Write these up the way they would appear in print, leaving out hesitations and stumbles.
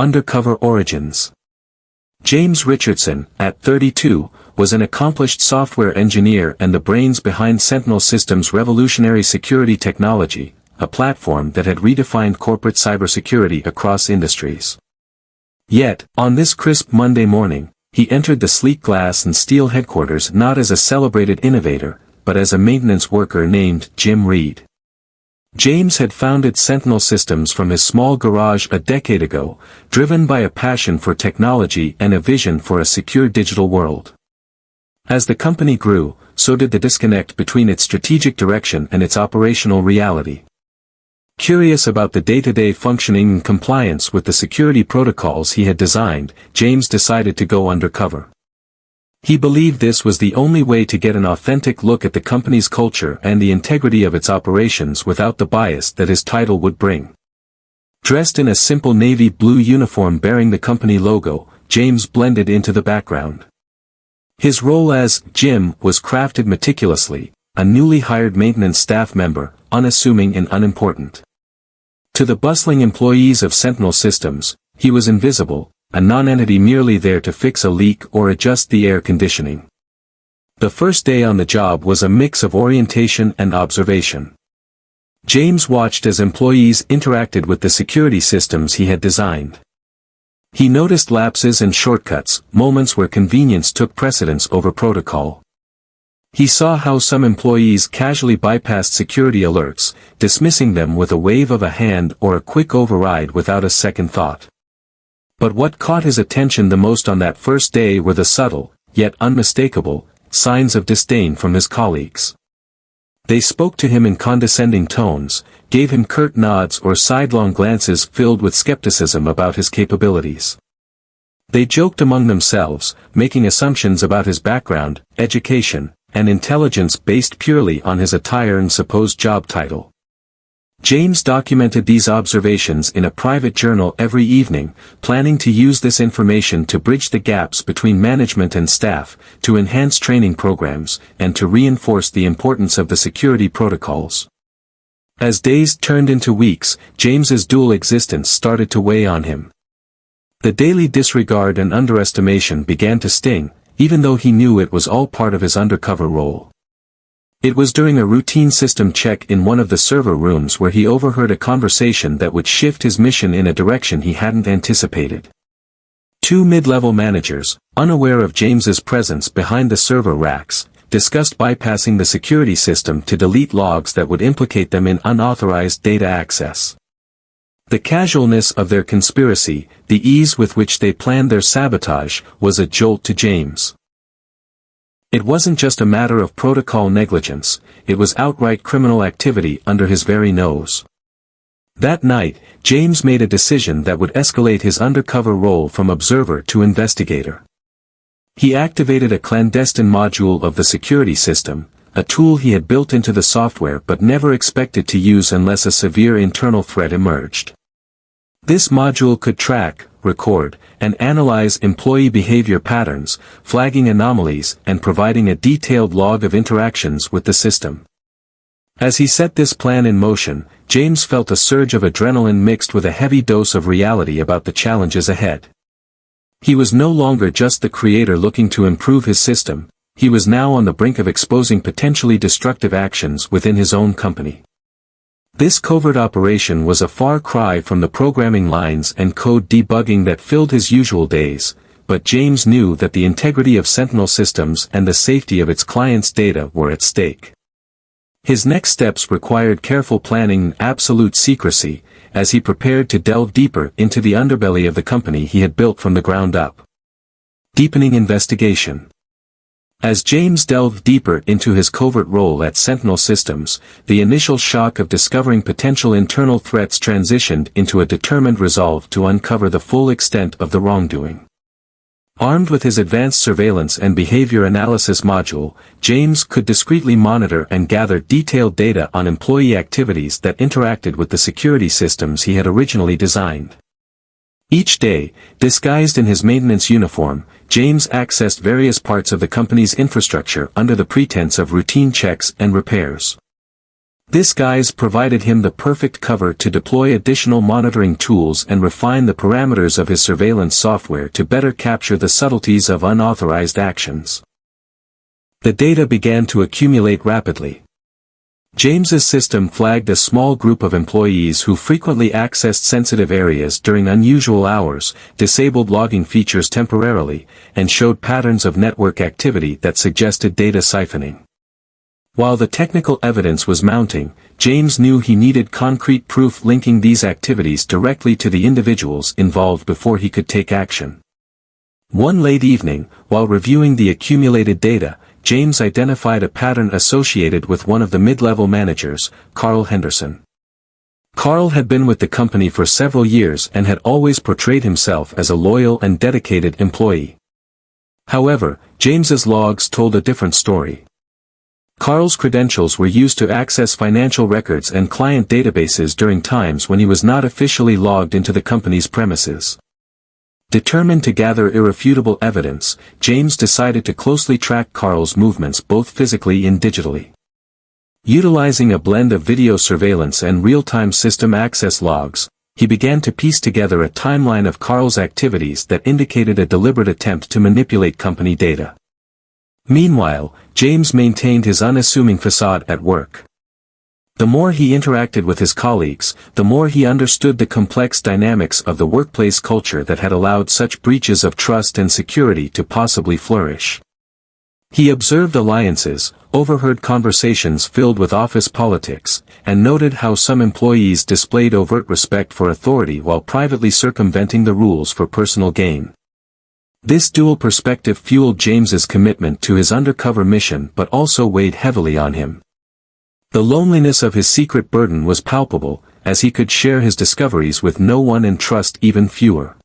Undercover Origins. James Richardson, at 32, was an accomplished software engineer and the brains behind Sentinel Systems' revolutionary security technology, a platform that had redefined corporate cybersecurity across industries. Yet, on this crisp Monday morning, he entered the sleek glass and steel headquarters not as a celebrated innovator, but as a maintenance worker named Jim Reed. James had founded Sentinel Systems from his small garage a decade ago, driven by a passion for technology and a vision for a secure digital world. As the company grew, so did the disconnect between its strategic direction and its operational reality. Curious about the day-to-day functioning and compliance with the security protocols he had designed, James decided to go undercover. He believed this was the only way to get an authentic look at the company's culture and the integrity of its operations without the bias that his title would bring. Dressed in a simple navy blue uniform bearing the company logo, James blended into the background. His role as Jim was crafted meticulously, a newly hired maintenance staff member, unassuming and unimportant. To the bustling employees of Sentinel Systems, he was invisible, a non-entity merely there to fix a leak or adjust the air conditioning. The first day on the job was a mix of orientation and observation. James watched as employees interacted with the security systems he had designed. He noticed lapses and shortcuts, moments where convenience took precedence over protocol. He saw how some employees casually bypassed security alerts, dismissing them with a wave of a hand or a quick override without a second thought. But what caught his attention the most on that first day were the subtle, yet unmistakable, signs of disdain from his colleagues. They spoke to him in condescending tones, gave him curt nods or sidelong glances filled with skepticism about his capabilities. They joked among themselves, making assumptions about his background, education, and intelligence based purely on his attire and supposed job title. James documented these observations in a private journal every evening, planning to use this information to bridge the gaps between management and staff, to enhance training programs, and to reinforce the importance of the security protocols. As days turned into weeks, James's dual existence started to weigh on him. The daily disregard and underestimation began to sting, even though he knew it was all part of his undercover role. It was during a routine system check in one of the server rooms where he overheard a conversation that would shift his mission in a direction he hadn't anticipated. Two mid-level managers, unaware of James's presence behind the server racks, discussed bypassing the security system to delete logs that would implicate them in unauthorized data access. The casualness of their conspiracy, the ease with which they planned their sabotage, was a jolt to James. It wasn't just a matter of protocol negligence, it was outright criminal activity under his very nose. That night, James made a decision that would escalate his undercover role from observer to investigator. He activated a clandestine module of the security system, a tool he had built into the software but never expected to use unless a severe internal threat emerged. This module could track, record, and analyze employee behavior patterns, flagging anomalies and providing a detailed log of interactions with the system. As he set this plan in motion, James felt a surge of adrenaline mixed with a heavy dose of reality about the challenges ahead. He was no longer just the creator looking to improve his system, he was now on the brink of exposing potentially destructive actions within his own company. This covert operation was a far cry from the programming lines and code debugging that filled his usual days, but James knew that the integrity of Sentinel Systems and the safety of its clients' data were at stake. His next steps required careful planning and absolute secrecy, as he prepared to delve deeper into the underbelly of the company he had built from the ground up. Deepening investigation. As James delved deeper into his covert role at Sentinel Systems, the initial shock of discovering potential internal threats transitioned into a determined resolve to uncover the full extent of the wrongdoing. Armed with his advanced surveillance and behavior analysis module, James could discreetly monitor and gather detailed data on employee activities that interacted with the security systems he had originally designed. Each day, disguised in his maintenance uniform, James accessed various parts of the company's infrastructure under the pretense of routine checks and repairs. This guise provided him the perfect cover to deploy additional monitoring tools and refine the parameters of his surveillance software to better capture the subtleties of unauthorized actions. The data began to accumulate rapidly. James's system flagged a small group of employees who frequently accessed sensitive areas during unusual hours, disabled logging features temporarily, and showed patterns of network activity that suggested data siphoning. While the technical evidence was mounting, James knew he needed concrete proof linking these activities directly to the individuals involved before he could take action. One late evening, while reviewing the accumulated data, James identified a pattern associated with one of the mid-level managers, Carl Henderson. Carl had been with the company for several years and had always portrayed himself as a loyal and dedicated employee. However, James's logs told a different story. Carl's credentials were used to access financial records and client databases during times when he was not officially logged into the company's premises. Determined to gather irrefutable evidence, James decided to closely track Carl's movements both physically and digitally. Utilizing a blend of video surveillance and real-time system access logs, he began to piece together a timeline of Carl's activities that indicated a deliberate attempt to manipulate company data. Meanwhile, James maintained his unassuming facade at work. The more he interacted with his colleagues, the more he understood the complex dynamics of the workplace culture that had allowed such breaches of trust and security to possibly flourish. He observed alliances, overheard conversations filled with office politics, and noted how some employees displayed overt respect for authority while privately circumventing the rules for personal gain. This dual perspective fueled James's commitment to his undercover mission but also weighed heavily on him. The loneliness of his secret burden was palpable, as he could share his discoveries with no one and trust even fewer.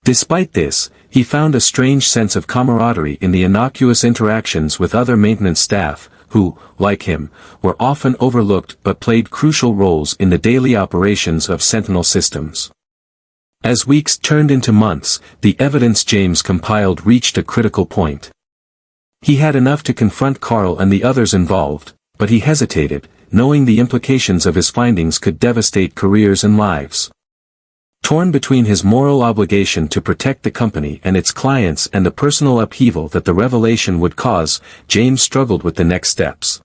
Despite this, he found a strange sense of camaraderie in the innocuous interactions with other maintenance staff, who, like him, were often overlooked but played crucial roles in the daily operations of Sentinel systems. As weeks turned into months, the evidence James compiled reached a critical point. He had enough to confront Carl and the others involved, but he hesitated, knowing the implications of his findings could devastate careers and lives. Torn between his moral obligation to protect the company and its clients and the personal upheaval that the revelation would cause, James struggled with the next steps.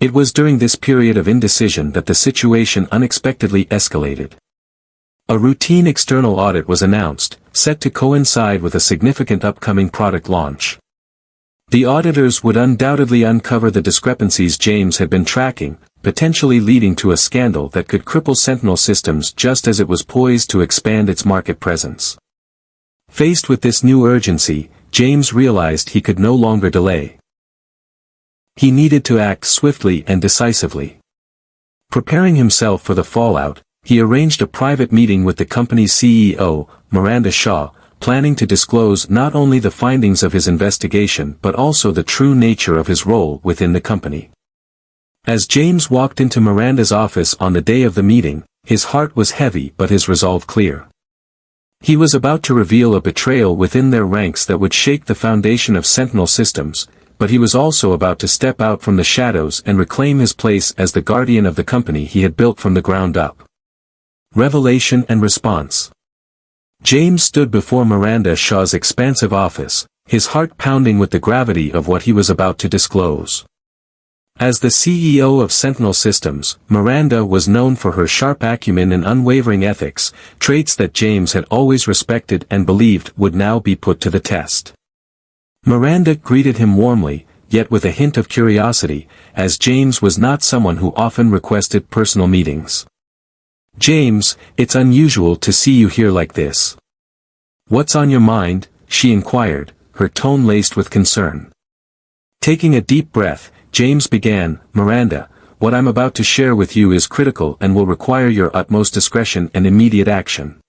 It was during this period of indecision that the situation unexpectedly escalated. A routine external audit was announced, set to coincide with a significant upcoming product launch. The auditors would undoubtedly uncover the discrepancies James had been tracking, potentially leading to a scandal that could cripple Sentinel Systems just as it was poised to expand its market presence. Faced with this new urgency, James realized he could no longer delay. He needed to act swiftly and decisively. Preparing himself for the fallout, he arranged a private meeting with the company's CEO, Miranda Shaw, planning to disclose not only the findings of his investigation but also the true nature of his role within the company. As James walked into Miranda's office on the day of the meeting, his heart was heavy but his resolve clear. He was about to reveal a betrayal within their ranks that would shake the foundation of Sentinel Systems, but he was also about to step out from the shadows and reclaim his place as the guardian of the company he had built from the ground up. Revelation and response. James stood before Miranda Shaw's expansive office, his heart pounding with the gravity of what he was about to disclose. As the CEO of Sentinel Systems, Miranda was known for her sharp acumen and unwavering ethics, traits that James had always respected and believed would now be put to the test. Miranda greeted him warmly, yet with a hint of curiosity, as James was not someone who often requested personal meetings. "James, it's unusual to see you here like this. What's on your mind?" she inquired, her tone laced with concern. Taking a deep breath, James began, "Miranda, what I'm about to share with you is critical and will require your utmost discretion and immediate action."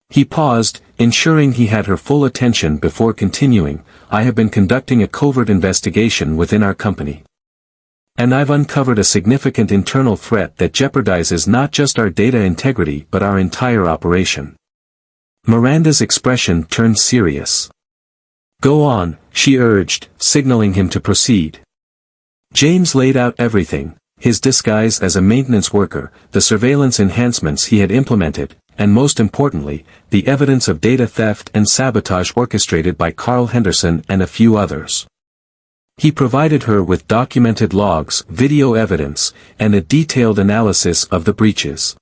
He paused, ensuring he had her full attention before continuing, "I have been conducting a covert investigation within our company. And I've uncovered a significant internal threat that jeopardizes not just our data integrity but our entire operation." Miranda's expression turned serious. "Go on," she urged, signaling him to proceed. James laid out everything, his disguise as a maintenance worker, the surveillance enhancements he had implemented, and most importantly, the evidence of data theft and sabotage orchestrated by Carl Henderson and a few others. He provided her with documented logs, video evidence, and a detailed analysis of the breaches.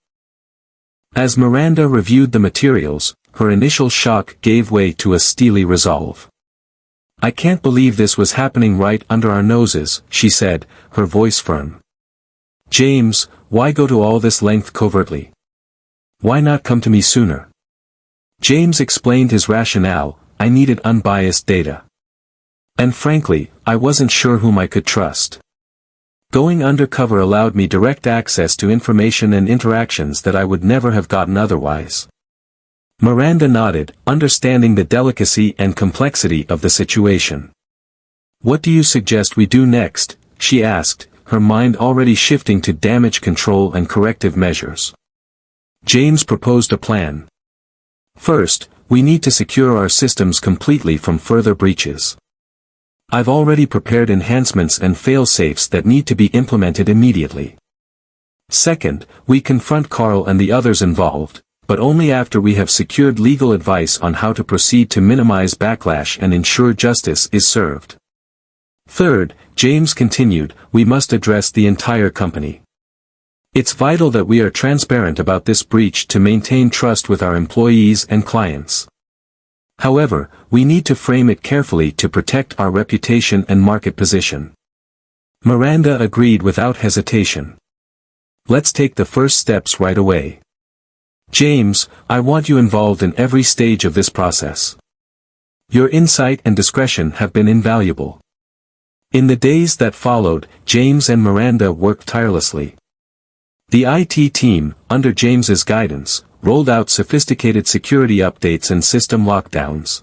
As Miranda reviewed the materials, her initial shock gave way to a steely resolve. "I can't believe this was happening right under our noses," she said, her voice firm. "James, why go to all this length covertly? Why not come to me sooner?" James explained his rationale: "I needed unbiased data. And frankly, I wasn't sure whom I could trust. Going undercover allowed me direct access to information and interactions that I would never have gotten otherwise." Miranda nodded, understanding the delicacy and complexity of the situation. "What do you suggest we do next?" she asked, her mind already shifting to damage control and corrective measures. James proposed a plan. "First, we need to secure our systems completely from further breaches. I've already prepared enhancements and fail-safes that need to be implemented immediately. Second, we confront Carl and the others involved, but only after we have secured legal advice on how to proceed to minimize backlash and ensure justice is served. Third," James continued, "we must address the entire company. It's vital that we are transparent about this breach to maintain trust with our employees and clients. However, we need to frame it carefully to protect our reputation and market position." Miranda agreed without hesitation. "Let's take the first steps right away. James, I want you involved in every stage of this process. Your insight and discretion have been invaluable." In the days that followed, James and Miranda worked tirelessly. The IT team, under James's guidance, rolled out sophisticated security updates and system lockdowns.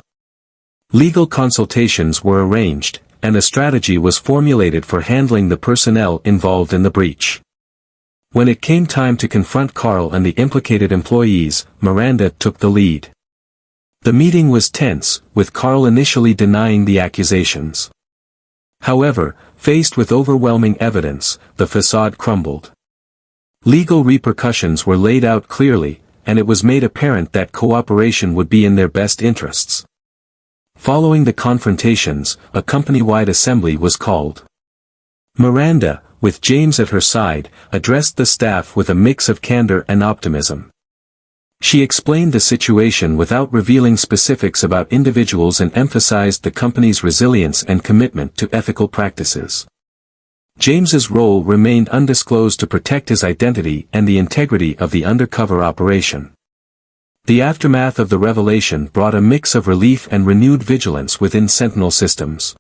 Legal consultations were arranged, and a strategy was formulated for handling the personnel involved in the breach. When it came time to confront Carl and the implicated employees, Miranda took the lead. The meeting was tense, with Carl initially denying the accusations. However, faced with overwhelming evidence, the facade crumbled. Legal repercussions were laid out clearly, and it was made apparent that cooperation would be in their best interests. Following the confrontations, a company-wide assembly was called. Miranda, with James at her side, addressed the staff with a mix of candor and optimism. She explained the situation without revealing specifics about individuals and emphasized the company's resilience and commitment to ethical practices. James's role remained undisclosed to protect his identity and the integrity of the undercover operation. The aftermath of the revelation brought a mix of relief and renewed vigilance within Sentinel Systems.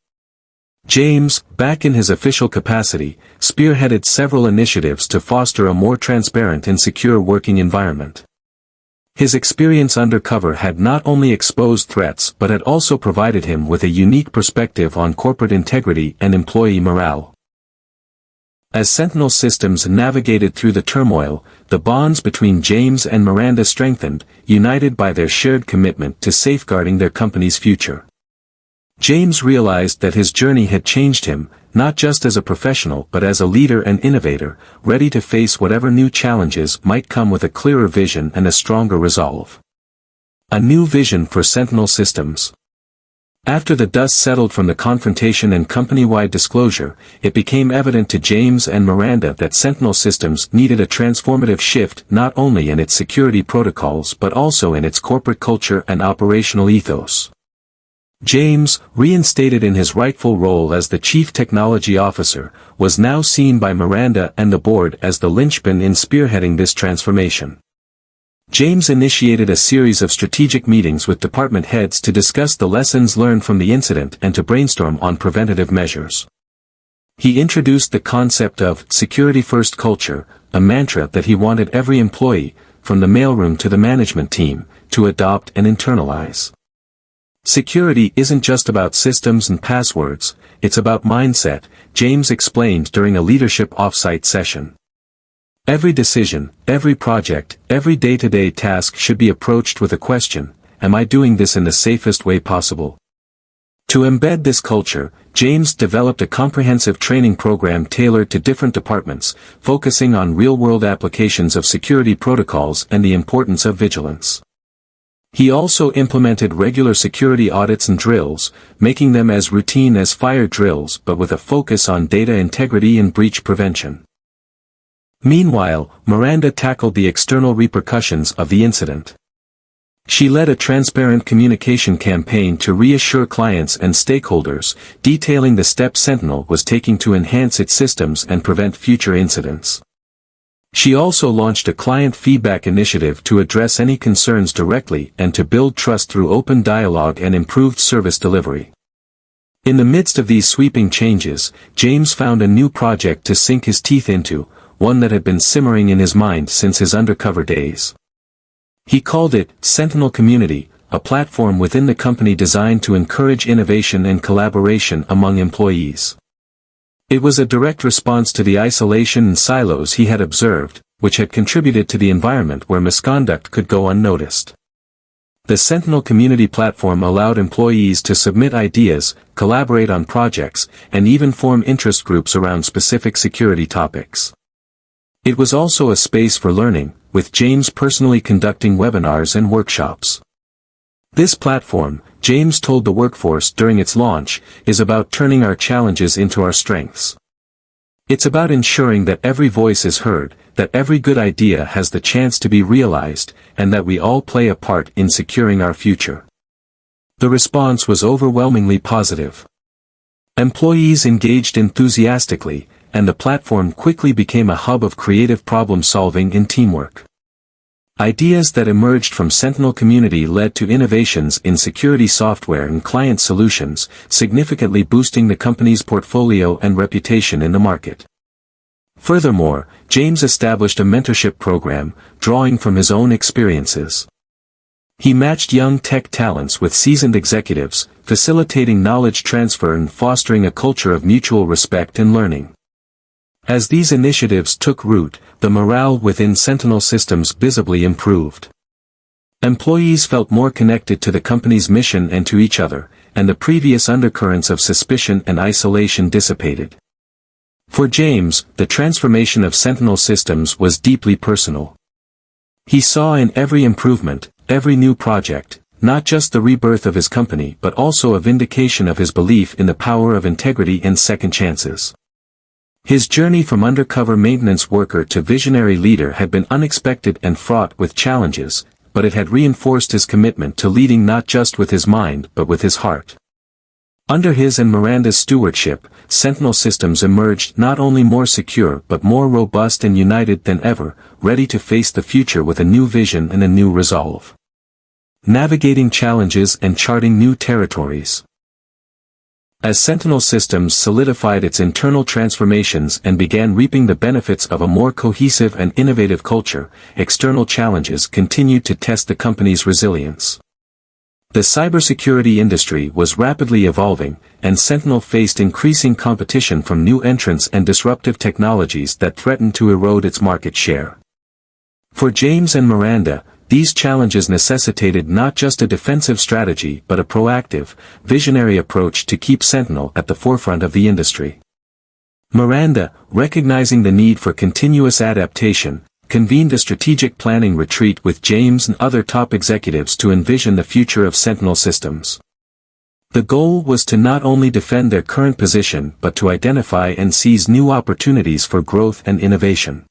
James, back in his official capacity, spearheaded several initiatives to foster a more transparent and secure working environment. His experience undercover had not only exposed threats but had also provided him with a unique perspective on corporate integrity and employee morale. As Sentinel Systems navigated through the turmoil, the bonds between James and Miranda strengthened, united by their shared commitment to safeguarding their company's future. James realized that his journey had changed him, not just as a professional but as a leader and innovator, ready to face whatever new challenges might come with a clearer vision and a stronger resolve. A new vision for Sentinel Systems. After the dust settled from the confrontation and company-wide disclosure, it became evident to James and Miranda that Sentinel Systems needed a transformative shift not only in its security protocols but also in its corporate culture and operational ethos. James, reinstated in his rightful role as the Chief Technology Officer, was now seen by Miranda and the board as the linchpin in spearheading this transformation. James initiated a series of strategic meetings with department heads to discuss the lessons learned from the incident and to brainstorm on preventative measures. He introduced the concept of security-first culture, a mantra that he wanted every employee, from the mailroom to the management team, to adopt and internalize. Security isn't just about systems and passwords, it's about mindset, James explained during a leadership offsite session. Every decision, every project, every day-to-day task should be approached with a question: am I doing this in the safest way possible? To embed this culture, James developed a comprehensive training program tailored to different departments, focusing on real-world applications of security protocols and the importance of vigilance. He also implemented regular security audits and drills, making them as routine as fire drills but with a focus on data integrity and breach prevention. Meanwhile, Miranda tackled the external repercussions of the incident. She led a transparent communication campaign to reassure clients and stakeholders, detailing the steps Sentinel was taking to enhance its systems and prevent future incidents. She also launched a client feedback initiative to address any concerns directly and to build trust through open dialogue and improved service delivery. In the midst of these sweeping changes, James found a new project to sink his teeth into, one that had been simmering in his mind since his undercover days. He called it Sentinel Community, a platform within the company designed to encourage innovation and collaboration among employees. It was a direct response to the isolation and silos he had observed, which had contributed to the environment where misconduct could go unnoticed. The Sentinel Community platform allowed employees to submit ideas, collaborate on projects, and even form interest groups around specific security topics. It was also a space for learning, with James personally conducting webinars and workshops. This platform, James told the workforce during its launch, is about turning our challenges into our strengths. It's about ensuring that every voice is heard, that every good idea has the chance to be realized, and that we all play a part in securing our future. The response was overwhelmingly positive. Employees engaged enthusiastically, and the platform quickly became a hub of creative problem-solving and teamwork. Ideas that emerged from Sentinel Community led to innovations in security software and client solutions, significantly boosting the company's portfolio and reputation in the market. Furthermore, James established a mentorship program, drawing from his own experiences. He matched young tech talents with seasoned executives, facilitating knowledge transfer and fostering a culture of mutual respect and learning. As these initiatives took root, the morale within Sentinel Systems visibly improved. Employees felt more connected to the company's mission and to each other, and the previous undercurrents of suspicion and isolation dissipated. For James, the transformation of Sentinel Systems was deeply personal. He saw in every improvement, every new project, not just the rebirth of his company but also a vindication of his belief in the power of integrity and second chances. His journey from undercover maintenance worker to visionary leader had been unexpected and fraught with challenges, but it had reinforced his commitment to leading not just with his mind but with his heart. Under his and Miranda's stewardship, Sentinel Systems emerged not only more secure but more robust and united than ever, ready to face the future with a new vision and a new resolve. Navigating challenges and charting new territories. As Sentinel Systems solidified its internal transformations and began reaping the benefits of a more cohesive and innovative culture, external challenges continued to test the company's resilience. The cybersecurity industry was rapidly evolving, and Sentinel faced increasing competition from new entrants and disruptive technologies that threatened to erode its market share. For James and Miranda, these challenges necessitated not just a defensive strategy but a proactive, visionary approach to keep Sentinel at the forefront of the industry. Miranda, recognizing the need for continuous adaptation, convened a strategic planning retreat with James and other top executives to envision the future of Sentinel Systems. The goal was to not only defend their current position but to identify and seize new opportunities for growth and innovation.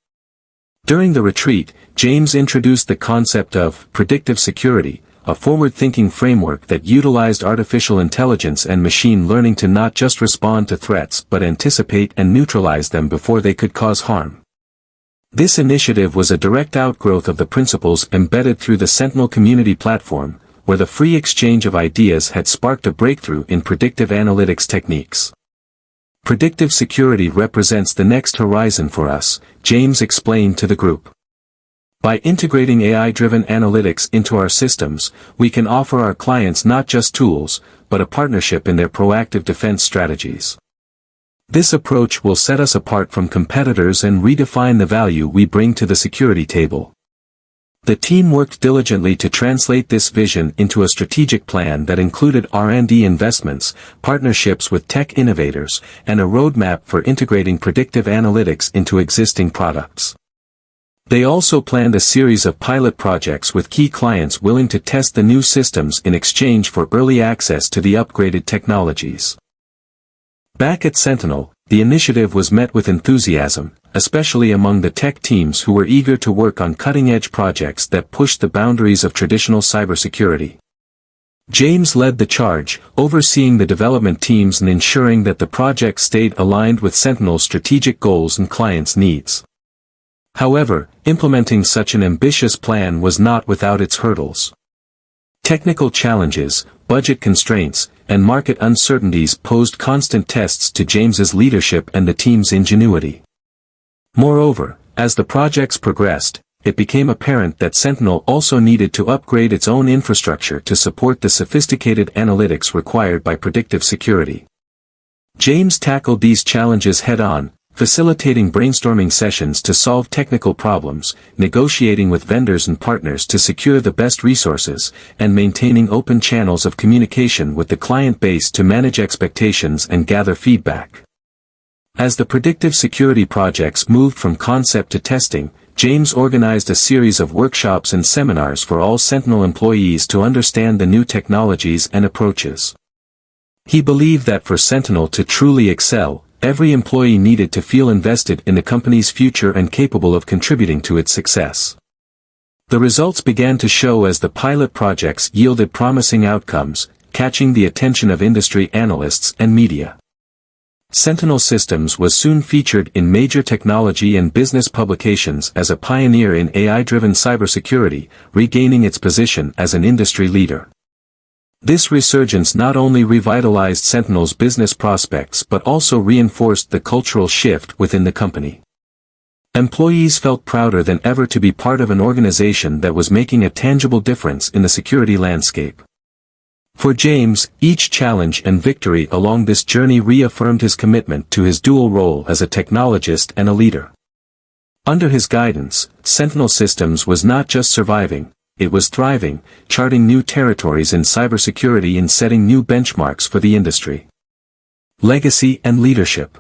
During the retreat, James introduced the concept of predictive security, a forward-thinking framework that utilized artificial intelligence and machine learning to not just respond to threats but anticipate and neutralize them before they could cause harm. This initiative was a direct outgrowth of the principles embedded through the Sentinel Community platform, where the free exchange of ideas had sparked a breakthrough in predictive analytics techniques. Predictive security represents the next horizon for us, James explained to the group. By integrating AI-driven analytics into our systems, we can offer our clients not just tools, but a partnership in their proactive defense strategies. This approach will set us apart from competitors and redefine the value we bring to the security table. The team worked diligently to translate this vision into a strategic plan that included R&D investments, partnerships with tech innovators, and a roadmap for integrating predictive analytics into existing products. They also planned a series of pilot projects with key clients willing to test the new systems in exchange for early access to the upgraded technologies. Back at Sentinel, the initiative was met with enthusiasm, especially among the tech teams who were eager to work on cutting-edge projects that pushed the boundaries of traditional cybersecurity. James led the charge, overseeing the development teams and ensuring that the project stayed aligned with Sentinel's strategic goals and clients' needs. However, implementing such an ambitious plan was not without its hurdles. Technical challenges, budget constraints, and market uncertainties posed constant tests to James's leadership and the team's ingenuity. Moreover, as the projects progressed, it became apparent that Sentinel also needed to upgrade its own infrastructure to support the sophisticated analytics required by predictive security. James tackled these challenges head-on, facilitating brainstorming sessions to solve technical problems, negotiating with vendors and partners to secure the best resources, and maintaining open channels of communication with the client base to manage expectations and gather feedback. As the predictive security projects moved from concept to testing, James organized a series of workshops and seminars for all Sentinel employees to understand the new technologies and approaches. He believed that for Sentinel to truly excel, every employee needed to feel invested in the company's future and capable of contributing to its success. The results began to show as the pilot projects yielded promising outcomes, catching the attention of industry analysts and media. Sentinel Systems was soon featured in major technology and business publications as a pioneer in AI-driven cybersecurity, regaining its position as an industry leader. This resurgence not only revitalized Sentinel's business prospects but also reinforced the cultural shift within the company. Employees felt prouder than ever to be part of an organization that was making a tangible difference in the security landscape. For James, each challenge and victory along this journey reaffirmed his commitment to his dual role as a technologist and a leader. Under his guidance, Sentinel Systems was not just surviving, it was thriving, charting new territories in cybersecurity and setting new benchmarks for the industry. Legacy and leadership.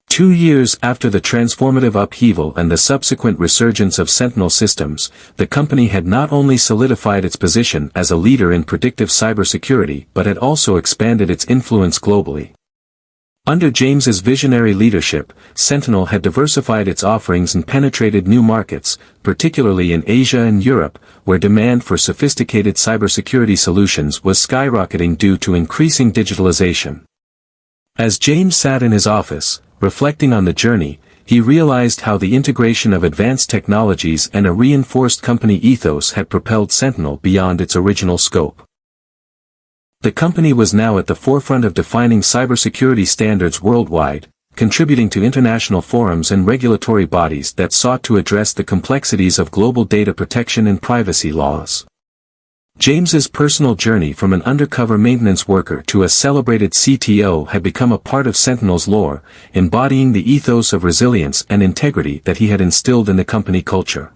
2 years after the transformative upheaval and the subsequent resurgence of Sentinel Systems, the company had not only solidified its position as a leader in predictive cybersecurity but had also expanded its influence globally. Under James's visionary leadership, Sentinel had diversified its offerings and penetrated new markets, particularly in Asia and Europe, where demand for sophisticated cybersecurity solutions was skyrocketing due to increasing digitalization. As James sat in his office, reflecting on the journey, he realized how the integration of advanced technologies and a reinforced company ethos had propelled Sentinel beyond its original scope. The company was now at the forefront of defining cybersecurity standards worldwide, contributing to international forums and regulatory bodies that sought to address the complexities of global data protection and privacy laws. James's personal journey from an undercover maintenance worker to a celebrated CTO had become a part of Sentinel's lore, embodying the ethos of resilience and integrity that he had instilled in the company culture.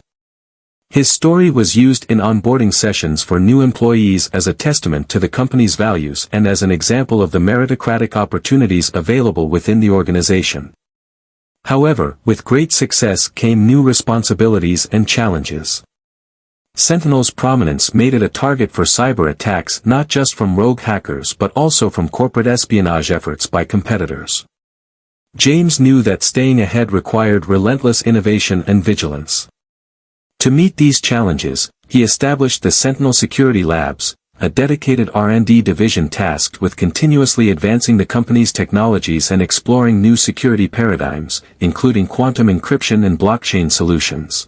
His story was used in onboarding sessions for new employees as a testament to the company's values and as an example of the meritocratic opportunities available within the organization. However, with great success came new responsibilities and challenges. Sentinel's prominence made it a target for cyber attacks not just from rogue hackers but also from corporate espionage efforts by competitors. James knew that staying ahead required relentless innovation and vigilance. To meet these challenges, he established the Sentinel Security Labs, a dedicated R&D division tasked with continuously advancing the company's technologies and exploring new security paradigms, including quantum encryption and blockchain solutions.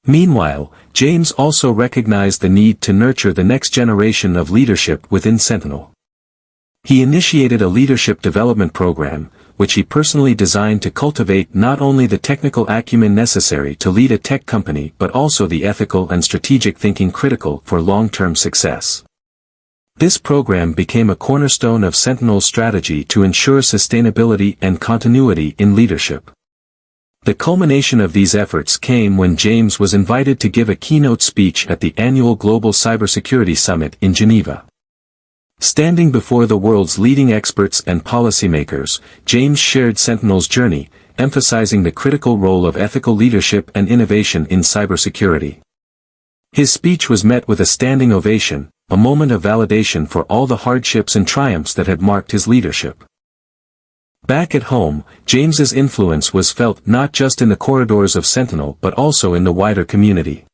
Meanwhile, James also recognized the need to nurture the next generation of leadership within Sentinel. He initiated a leadership development program, which he personally designed to cultivate not only the technical acumen necessary to lead a tech company but also the ethical and strategic thinking critical for long-term success. This program became a cornerstone of Sentinel's strategy to ensure sustainability and continuity in leadership. The culmination of these efforts came when James was invited to give a keynote speech at the annual Global Cybersecurity Summit in Geneva. Standing before the world's leading experts and policymakers, James shared Sentinel's journey, emphasizing the critical role of ethical leadership and innovation in cybersecurity. His speech was met with a standing ovation, a moment of validation for all the hardships and triumphs that had marked his leadership. Back at home, James's influence was felt not just in the corridors of Sentinel but also in the wider community.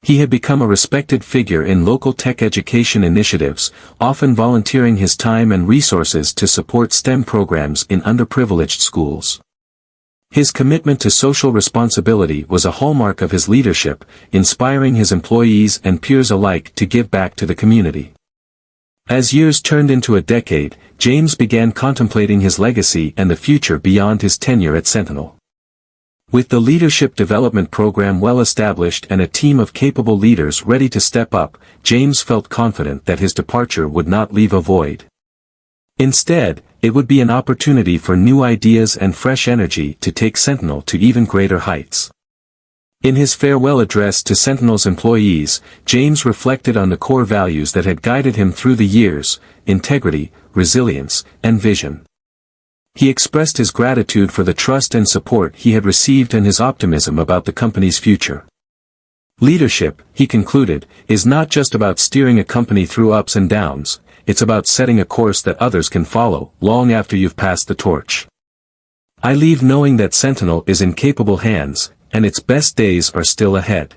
He had become a respected figure in local tech education initiatives, often volunteering his time and resources to support STEM programs in underprivileged schools. His commitment to social responsibility was a hallmark of his leadership, inspiring his employees and peers alike to give back to the community. As years turned into a decade, James began contemplating his legacy and the future beyond his tenure at Sentinel. With the leadership development program well established and a team of capable leaders ready to step up, James felt confident that his departure would not leave a void. Instead, it would be an opportunity for new ideas and fresh energy to take Sentinel to even greater heights. In his farewell address to Sentinel's employees, James reflected on the core values that had guided him through the years: integrity, resilience, and vision. He expressed his gratitude for the trust and support he had received and his optimism about the company's future. Leadership, he concluded, is not just about steering a company through ups and downs, it's about setting a course that others can follow, long after you've passed the torch. I leave knowing that Sentinel is in capable hands, and its best days are still ahead.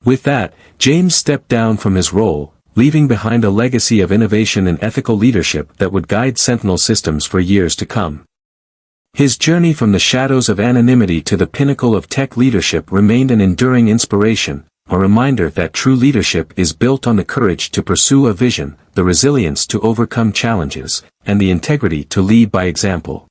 With that, James stepped down from his role, leaving behind a legacy of innovation and ethical leadership that would guide Sentinel Systems for years to come. His journey from the shadows of anonymity to the pinnacle of tech leadership remained an enduring inspiration, a reminder that true leadership is built on the courage to pursue a vision, the resilience to overcome challenges, and the integrity to lead by example.